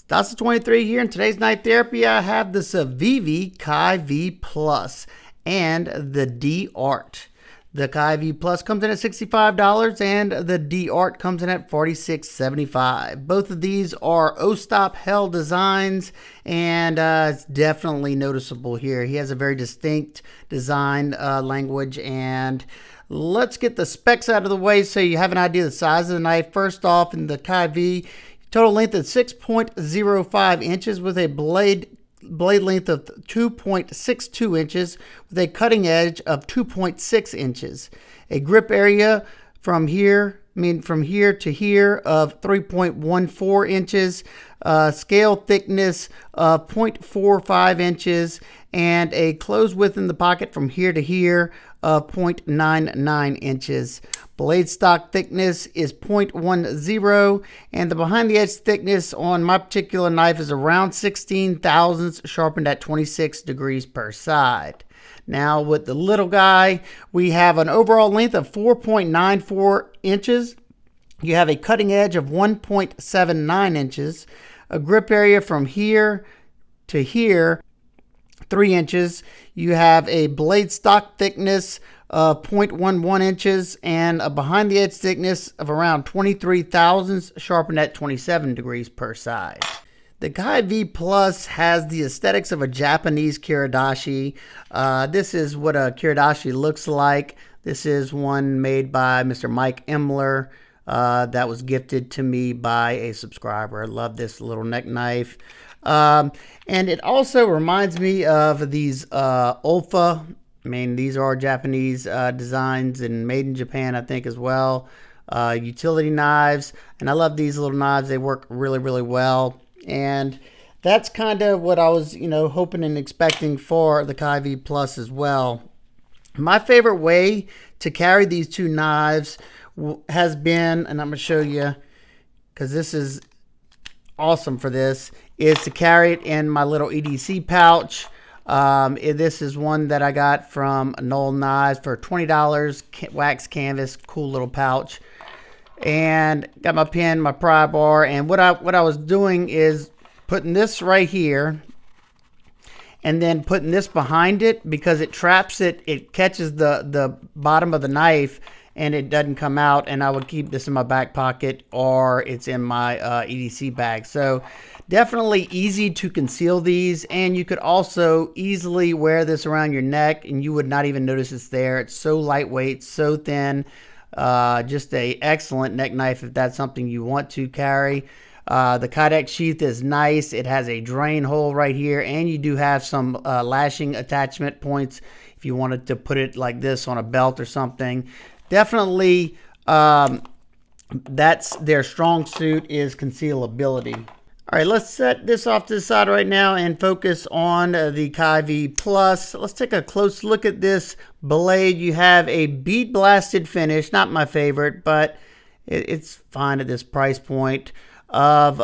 Dawson23 here. In today's knife therapy, I have the Civivi KIZER Plus and the D-Art. The KIZER Plus comes in at $65 and the D-Art comes in at $46.75. Both of these are Ostap Hel designs, and it's definitely noticeable here. He has a very distinct design language, and let's get the specs out of the way so you have an idea of the size of the knife. First off, in the KIZER, total length is 6.05 inches with a blade length of 2.62 inches with a cutting edge of 2.6 inches. A grip area from here to here of 3.14 inches. Scale thickness of 0.45 inches, and a close width in the pocket from here to here of 0.99 inches. Blade stock thickness is 0.10, and the behind the edge thickness on my particular knife is around 16 thousandths, sharpened at 26 degrees per side. Now with the little guy, we have an overall length of 4.94 inches. You have a cutting edge of 1.79 inches, a grip area from here to here, 3 inches. You have a blade stock thickness of 0.11 inches and a behind the edge thickness of around 23 thousandths, sharpened at 27 degrees per side. The KIZER Plus has the aesthetics of a Japanese kiridashi. This is what a kiridashi looks like. This is one made by Mr. Mike Emler. That was gifted to me by a subscriber. I love this little neck knife. And it also reminds me of these Olfa. I mean, these are Japanese designs and made in Japan, I think, as well. Utility knives. And I love these little knives. They work really, really well. And that's kind of what I was, hoping and expecting for the KIZER Plus as well. My favorite way to carry these two knives has been, and I'm going to show you because this is awesome for this, is to carry it in my little EDC pouch. This is one that I got from Knoll Knives for $20, wax canvas, cool little pouch. And got my pen, my pry bar, and what I was doing is putting this right here and then putting this behind it because it traps it. It catches the bottom of the knife and it doesn't come out, and I would keep this in my back pocket or it's in my EDC bag. So definitely easy to conceal these, and you could also easily wear this around your neck and you would not even notice it's there. It's so lightweight, so thin, just a excellent neck knife if that's something you want to carry. The Kydex sheath is nice. It has a drain hole right here, and you do have some lashing attachment points if you wanted to put it like this on a belt or something. Definitely, that's their strong suit, is concealability. All right, let's set this off to the side right now and focus on the KIZER Plus. Let's take a close look at this blade. You have a bead blasted finish, not my favorite, but it's fine at this price point, of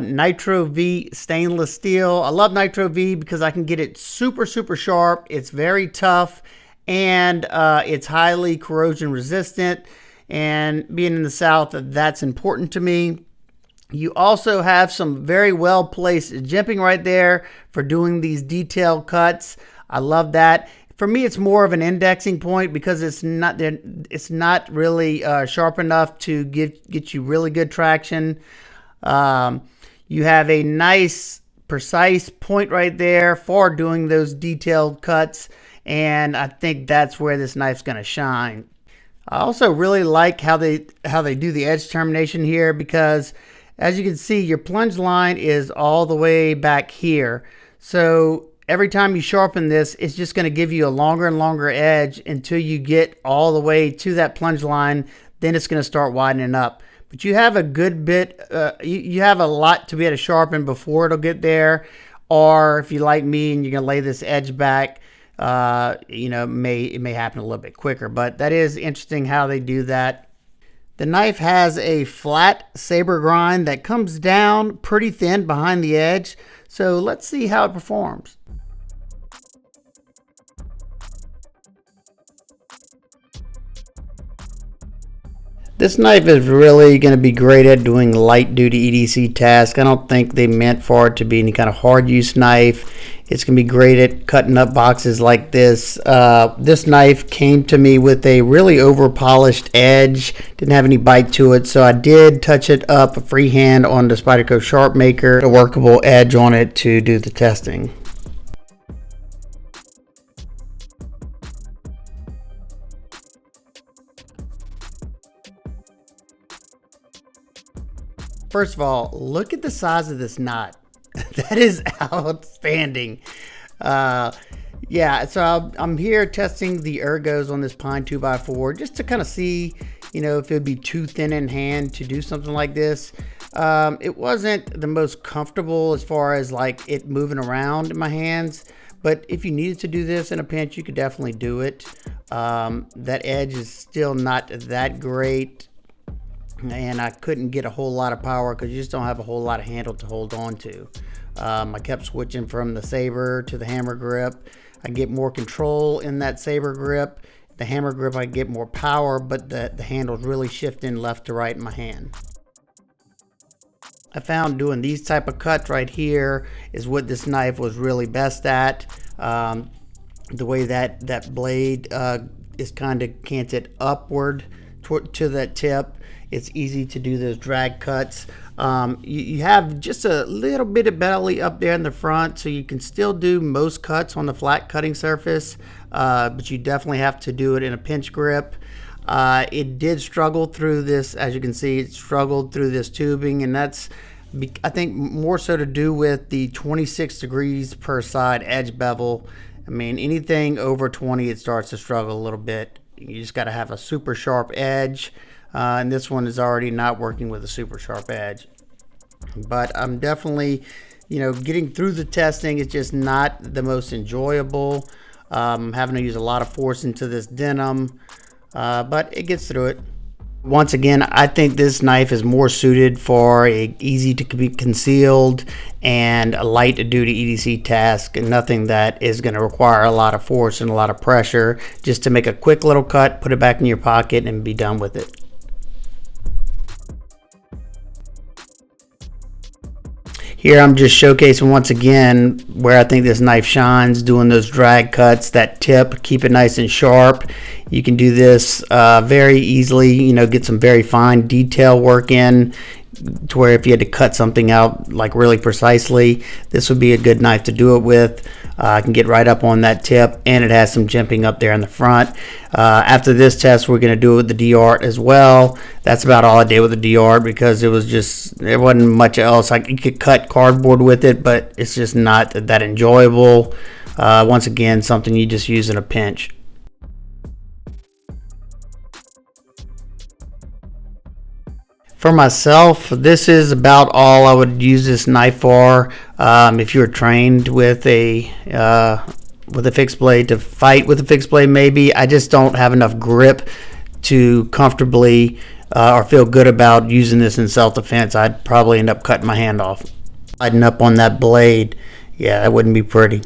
Nitro V stainless steel. I love Nitro V because I can get it super, super sharp. It's very tough, and it's highly corrosion resistant, and being in the South, that's important to me. You also have some very well placed jimping right there for doing these detailed cuts. I love that. For me, it's more of an indexing point because it's not really sharp enough to get you really good traction. You have a nice precise point right there for doing those detailed cuts, and I think that's where this knife's going to shine. I also really like how they do the edge termination here, because as you can see, your plunge line is all the way back here. So every time you sharpen this, it's just going to give you a longer and longer edge until you get all the way to that plunge line. Then it's going to start widening up. But you have a good bit, you have a lot to be able to sharpen before it'll get there. Or if you like me and you're going to lay this edge back, it may happen a little bit quicker. But that is interesting how they do that. The knife has a flat saber grind that comes down pretty thin behind the edge. So let's see how it performs. This knife is really going to be great at doing light duty EDC tasks. I don't think they meant for it to be any kind of hard use knife. It's going to be great at cutting up boxes like this. This knife came to me with a really over polished edge. Didn't have any bite to it, so I did touch it up freehand on the Spyderco Sharp Maker, a workable edge on it to do the testing. First of all, look at the size of this knot. That is outstanding. Yeah, so I'm here testing the ergos on this Pine 2x4 just to kind of see, you know, if it would be too thin in hand to do something like this. It wasn't the most comfortable as far as like it moving around in my hands, but if you needed to do this in a pinch, you could definitely do it. That edge is still not that great, and I couldn't get a whole lot of power because you just don't have a whole lot of handle to hold on to. I kept switching from the saber to the hammer grip. I get more control in that saber grip. The hammer grip, I get more power, but the handle's really shifting left to right in my hand. I found doing these type of cuts right here is what this knife was really best at. The way that blade is kind of canted upward to that tip, it's easy to do those drag cuts. You have just a little bit of belly up there in the front, so you can still do most cuts on the flat cutting surface, but you definitely have to do it in a pinch grip. It did struggle through this, as you can see, it struggled through this tubing, and that's, I think, more so to do with the 26 degrees per side edge bevel. I mean, anything over 20, it starts to struggle a little bit. You just got to have a super sharp edge. And this one is already not working with a super sharp edge, but I'm definitely, you know, getting through the testing is just not the most enjoyable. Having to use a lot of force into this denim, but it gets through it. Once again, I think this knife is more suited for a easy to be concealed and a light duty EDC task, and nothing that is going to require a lot of force and a lot of pressure, just to make a quick little cut, put it back in your pocket, and be done with it. Here I'm just showcasing once again where I think this knife shines, doing those drag cuts, that tip, keep it nice and sharp. You can do this very easily, you know, get some very fine detail work in, to where if you had to cut something out like really precisely, this would be a good knife to do it with. I can get right up on that tip, and it has some jimping up there in the front. After this test, we're going to do it with the D-Art as well. That's about all I did with the D-Art, because it was just, there wasn't much else. You could cut cardboard with it, but it's just not that enjoyable. Once again, something you just use in a pinch. For myself, this is about all I would use this knife for. If you're trained with a fixed blade, to fight with a fixed blade, maybe. I just don't have enough grip to comfortably or feel good about using this in self-defense. I'd probably end up cutting my hand off. Sliding up on that blade, yeah, that wouldn't be pretty.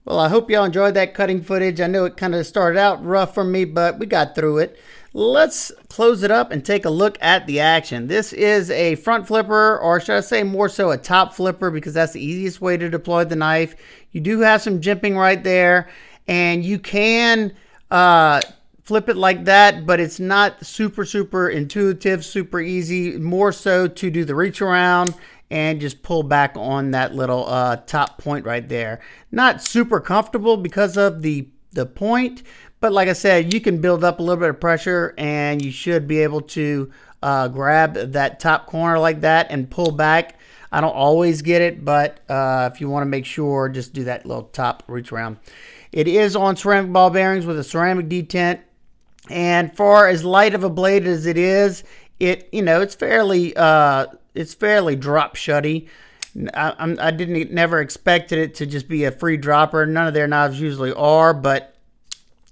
Well, I hope y'all enjoyed that cutting footage. I know it kind of started out rough for me, but we got through it. Let's close it up and take a look at the action. This is a front flipper, or should I say more so a top flipper, because that's the easiest way to deploy the knife. You do have some jimping right there, and you can flip it like that, but it's not super intuitive, super easy. More so to do the reach around and just pull back on that little top point right there. Not super comfortable because of the point, but like I said, you can build up a little bit of pressure, and you should be able to grab that top corner like that and pull back. I don't always get it, but if you want to make sure, just do that little top reach around. It is on ceramic ball bearings with a ceramic detent, and for as light of a blade as it is, it's fairly drop shutty. I never expected it to just be a free dropper. None of their knives usually are, but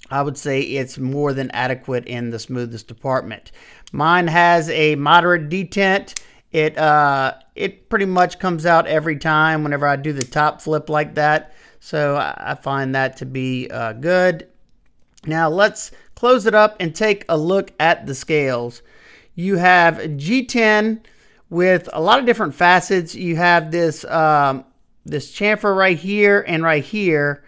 I would say it's more than adequate in the smoothest department. Mine has a moderate detent. It pretty much comes out every time whenever I do the top flip like that. So I find that to be good. Now let's close it up and take a look at the scales. You have G10 with a lot of different facets. You have this this chamfer right here and right here,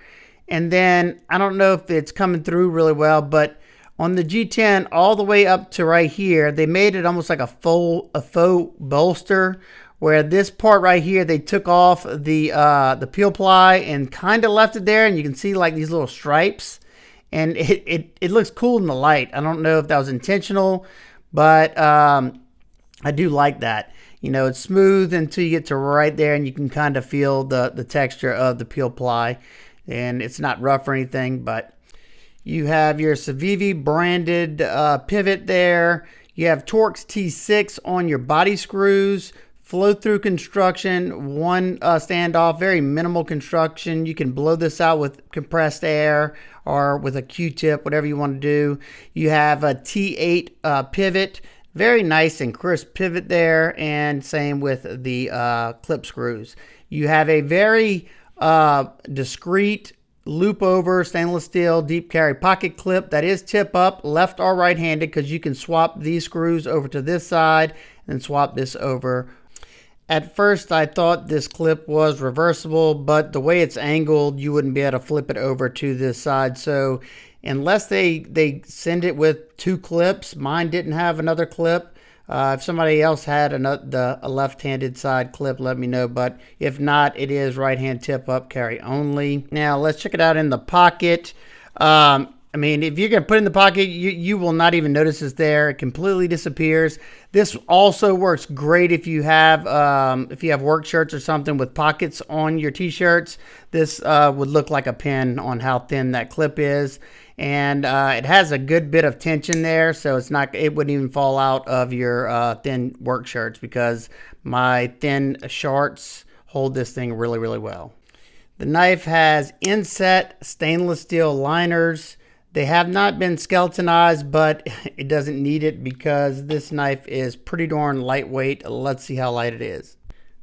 and then I don't know if it's coming through really well, but on the G10 all the way up to right here, they made it almost like a faux bolster, where this part right here, they took off the peel ply and kind of left it there, and you can see like these little stripes, and it looks cool in the light. I don't know if that was intentional, but I do like that. You know, it's smooth until you get to right there, and you can kind of feel the texture of the peel ply, and it's not rough or anything. But you have your Civivi branded pivot there. You have Torx T6 on your body screws. Flow-through construction, one standoff, very minimal construction. You can blow this out with compressed air or with a Q-tip, whatever you want to do. You have a T8 pivot, very nice and crisp pivot there, and same with the clip screws. You have a very discreet loop over stainless steel deep carry pocket clip that is tip up, left or right handed, because you can swap these screws over to this side and swap this over. At first, I thought this clip was reversible, but the way it's angled, you wouldn't be able to flip it over to this side. So unless they send it with two clips, mine didn't have another clip. If somebody else had a left-handed side clip, let me know. But if not, it is right-hand tip up carry only. Now, let's check it out in the pocket. I mean, if you're going to put it in the pocket, you will not even notice it's there. It completely disappears. This also works great if you have work shirts or something with pockets on your t-shirts. This would look like a pin on how thin that clip is. And it has a good bit of tension there, so it wouldn't even fall out of your thin work shirts, because my thin shorts hold this thing really, really well. The knife has inset stainless steel liners. They have not been skeletonized, but it doesn't need it because this knife is pretty darn lightweight. Let's see how light it is.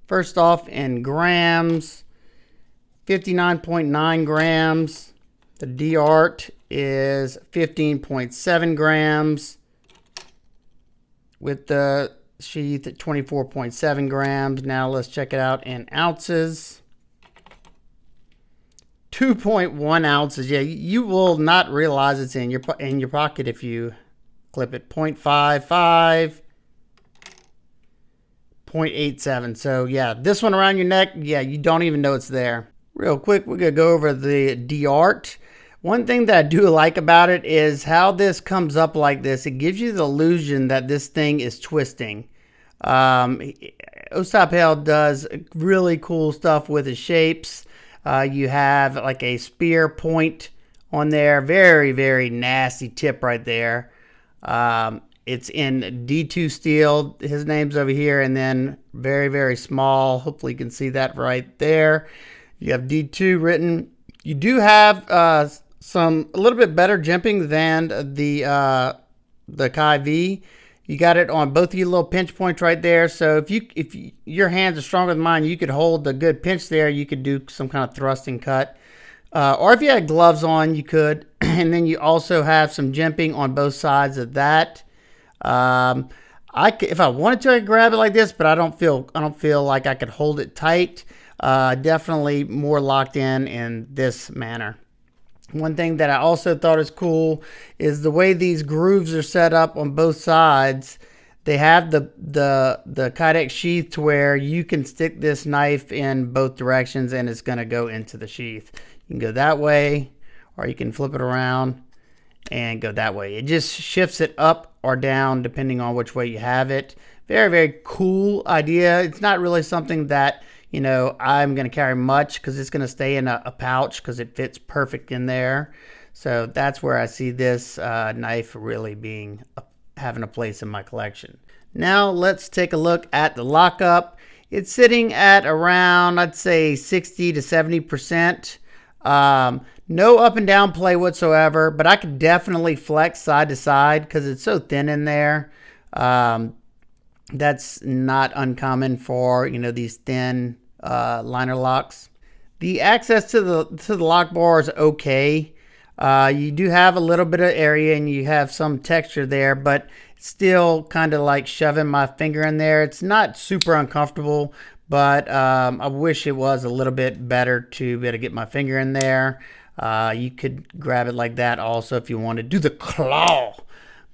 First off, in grams, 59.9 grams. The D-Art is 15.7 grams. With the sheath at 24.7 grams. Now let's check it out in ounces. 2.1 ounces. Yeah, you will not realize it's in your pocket if you clip it. 0.55, 0.87. So yeah, this one around your neck, yeah, you don't even know it's there. Real quick, we're gonna go over the D-Art. One thing that I do like about it is how this comes up like this. It gives you the illusion that this thing is twisting. Ostap Hel does really cool stuff with the shapes. You have like a spear point on there. Very, very nasty tip right there. It's in D2 steel. His name's over here, and then very, very small. Hopefully you can see that right there. You have D2 written. You do have a little bit better jimping than the KIZER. You got it on both of your little pinch points right there. So if your hands are stronger than mine, you could hold a good pinch there. You could do some kind of thrusting cut. Or if you had gloves on, you could. And then you also have some jimping on both sides of that. If I wanted to, I could grab it like this, but I don't feel like I could hold it tight. Definitely more locked in this manner. One thing that I also thought is cool is the way these grooves are set up on both sides. They have the Kydex sheath to where you can stick this knife in both directions and it's going to go into the sheath. You can go that way, or you can flip it around and go that way. It just shifts it up or down depending on which way you have it. Very, very cool idea. It's not really something that, you know, I'm going to carry much because it's going to stay in a pouch because it fits perfect in there. So that's where I see this knife really having a place in my collection. Now let's take a look at the lockup. It's sitting at around, I'd say 60 to 70%. No up and down play whatsoever, but I could definitely flex side to side because it's so thin in there. That's not uncommon for, you know, these thin liner locks. The access to the lock bar is okay. You do have a little bit of area and you have some texture there, but still kind of like shoving my finger in there. It's not super uncomfortable, but I wish it was a little bit better to be able to get my finger in there. You could grab it like that also if you want to do the claw.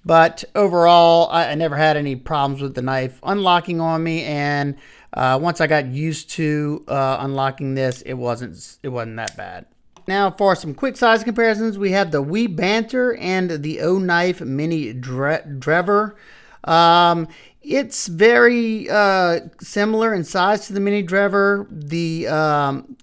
But overall, I never had any problems with the knife unlocking on me, and once I got used to unlocking this, it wasn't that bad. Now for some quick size comparisons, we have the Wee Banter and the O-Knife Mini Drever. It's very similar in size to the Mini Drever. The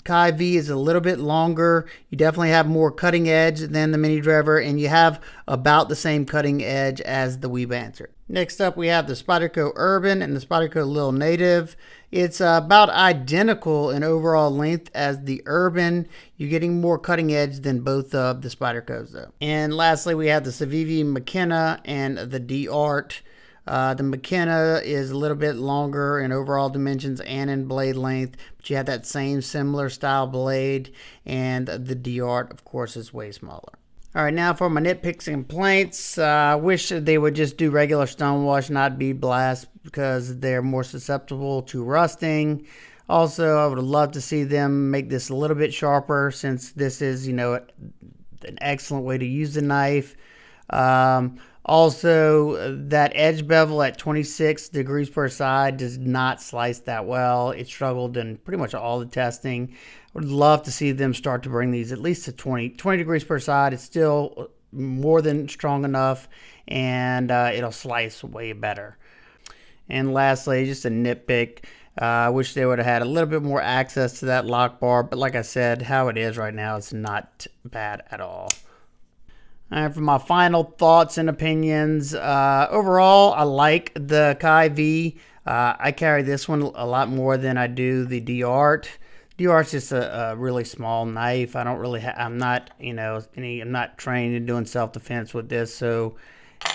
KIZER is a little bit longer. You definitely have more cutting edge than the Mini Drever, and you have about the same cutting edge as the Wee Banter. Next up, we have the Spyderco Urban and the Spyderco Lil Native. It's about identical in overall length as the Urban. You're getting more cutting edge than both of the Spydercos though. And lastly, we have the Civivi McKenna and the D-Art. The McKenna is a little bit longer in overall dimensions and in blade length, but you have that same similar style blade, and the D-Art, of course, is way smaller. All right, now for my nitpicks and complaints. I wish they would just do regular stonewash, not bead blast, because they're more susceptible to rusting. Also, I would love to see them make this a little bit sharper, since this is, an excellent way to use the knife. Also, that edge bevel at 26 degrees per side does not slice that well. It struggled in pretty much all the testing. I would love to see them start to bring these at least to 20 degrees per side. It's still more than strong enough, and it'll slice way better. And lastly, just a nitpick. I wish they would have had a little bit more access to that lock bar, but like I said, how it is right now, it's not bad at all. And for my final thoughts and opinions, overall, I like the KIZER. I carry this one a lot more than I do the D-Art. D-Art's just a really small knife. I don't really, I'm not, I'm not trained in doing self-defense with this, so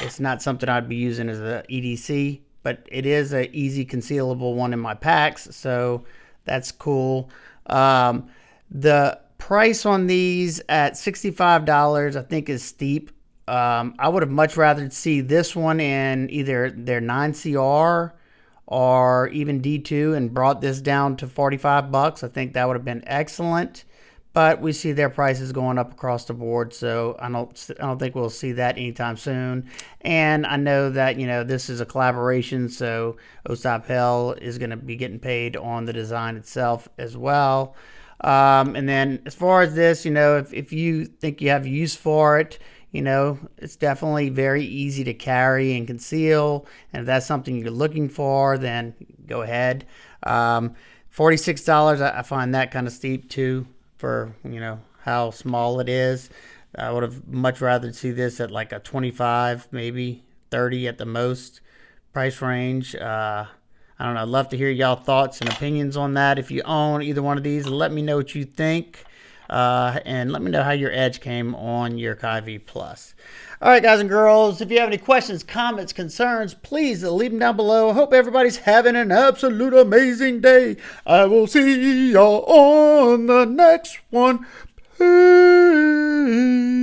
it's not something I'd be using as a EDC. But it is an easy concealable one in my packs, so that's cool. The price on these at $65 I think is steep. I would have much rather see this one in either their 9CR or even D2 and brought this down to 45 bucks. I think that would have been excellent, but we see their prices going up across the board, so I don't think we'll see that anytime soon. And I know that this is a collaboration, so Ostap Hel is going to be getting paid on the design itself as well. And then as far as this, if you think you have use for it, it's definitely very easy to carry and conceal. And if that's something you're looking for, then go ahead. $46, I find that kind of steep too for, how small it is. I would have much rather see this at like a 25, maybe 30 at the most price range. I don't know. I'd love to hear y'all thoughts and opinions on that. If you own either one of these, let me know what you think. And let me know how your edge came on your KIZER Plus. All right, guys and girls, if you have any questions, comments, concerns, please leave them down below. I hope everybody's having an absolute amazing day. I will see y'all on the next one. Peace.